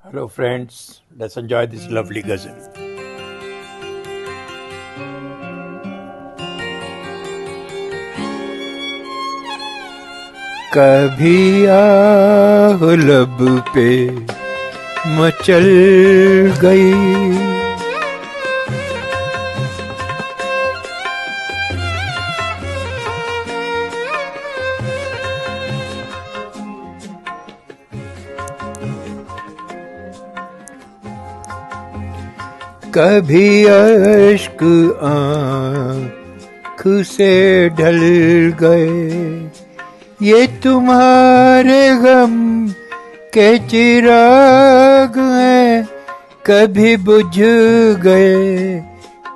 Hello, friends. Let's enjoy this lovely ghazal. कभी आह लब पे मचल गई, कभी अश्क आँख से ढल गए, ये तुम्हारे गम के चिराग हैं, कभी बुझ गए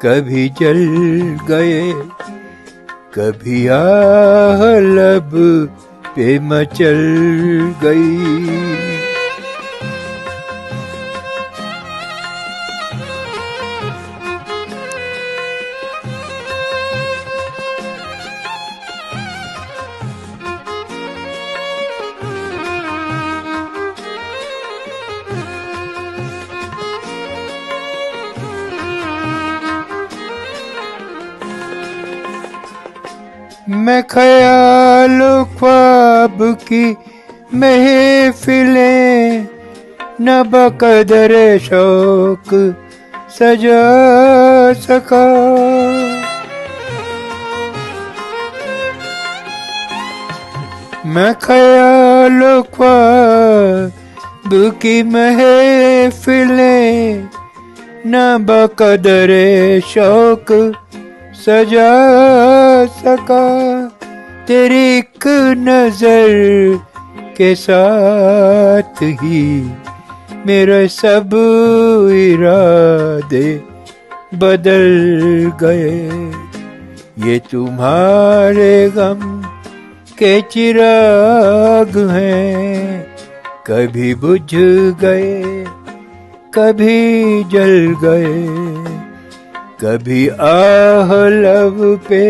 कभी जल गए, कभी आह लब पे मचल गई। मैं ख्याल ख्वाब की महफिलें न बकदर शौक सजा सका, मैं ख्याल ख्वाब की महफिलें न बकदर शौक सजा सका, तेरी एक नजर के साथ ही मेरे सब इरादे बदल गए, ये तुम्हारे गम के चिराग हैं, कभी बुझ गए कभी जल गए, कभी आह लब पे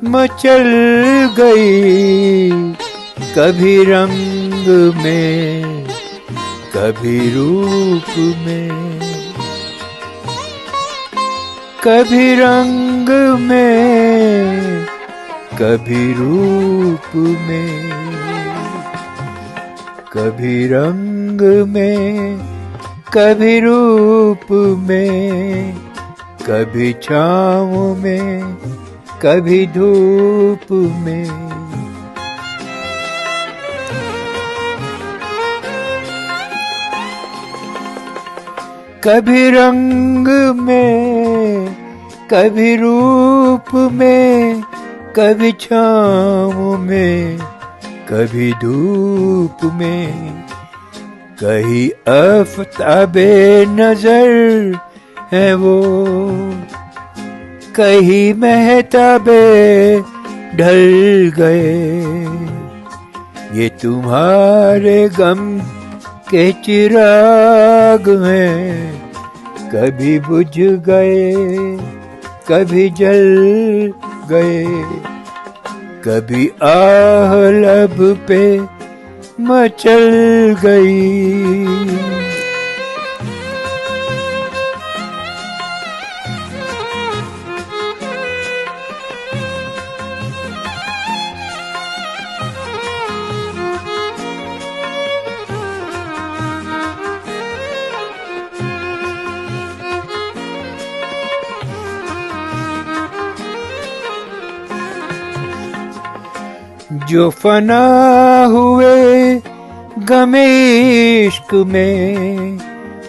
मचल गई, कभी रंग में कभी रूप में, कभी रंग में कभी रूप में, कभी रंग में कभी रूप में, कभी छाँव में कभी धूप में। कभी रंग में कभी रूप में, कभी छाँव में कभी धूप में, कहीं आफ़ताबे नजर है वो, कहीं महताबे ढल गए, ये तुम्हारे गम के चिराग हैं, कभी बुझ गए कभी जल गए, कभी आह लब पे मचल गई। जो फना हुए गमे इश्क में,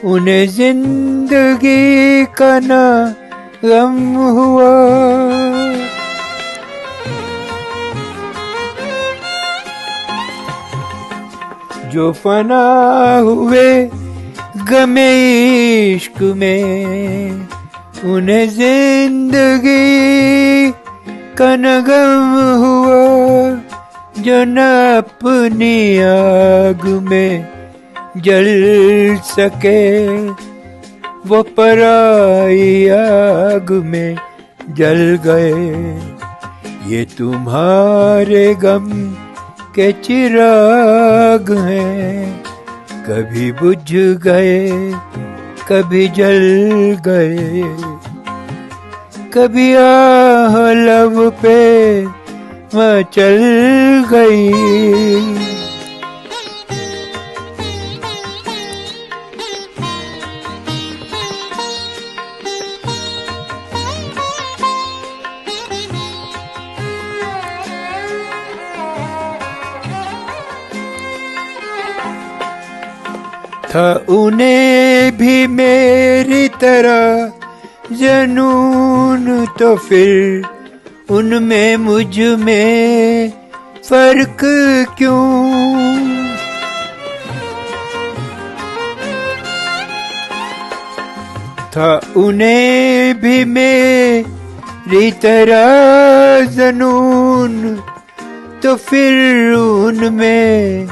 उन्हें जिंदगी का ना गम हुआ, जो फना हुए गमे इश्क में, उन्हें जिंदगी का ना गम हुआ, जो न अपनी आग में जल सके, वो पराई आग में जल गए, ये तुम्हारे गम के चिराग हैं, कभी बुझ गए कभी जल गए, कभी आह लब पे मचल गई। था उन्हें भी मेरी तरह जुनून, तो फिर उनमें मुझ में फर्क क्यों? था उन्हें भी मेरी तरह जुनून, तो फिर उनमें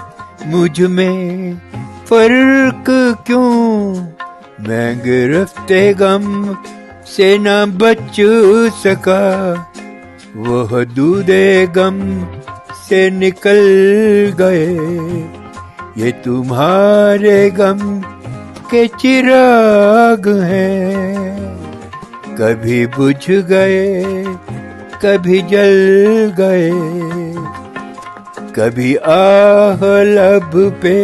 मुझ में फर्क क्यों? मैं गिरफ्ते गम से न बच सका, वह दूधे गम से निकल गए। ये तुम्हारे गम के चिराग हैं, कभी बुझ गए कभी जल गए, कभी आह लब पे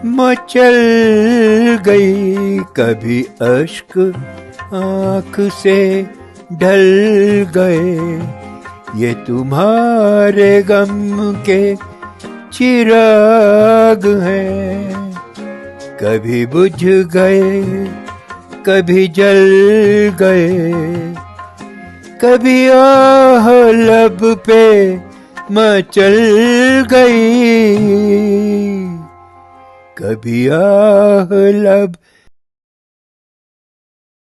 मचल गई, कभी अश्क आँख से ढल गए। ये तुम्हारे गम के चिराग हैं, कभी बुझ गए कभी जल गए, कभी आह लब पे मचल गई, कभी आह लब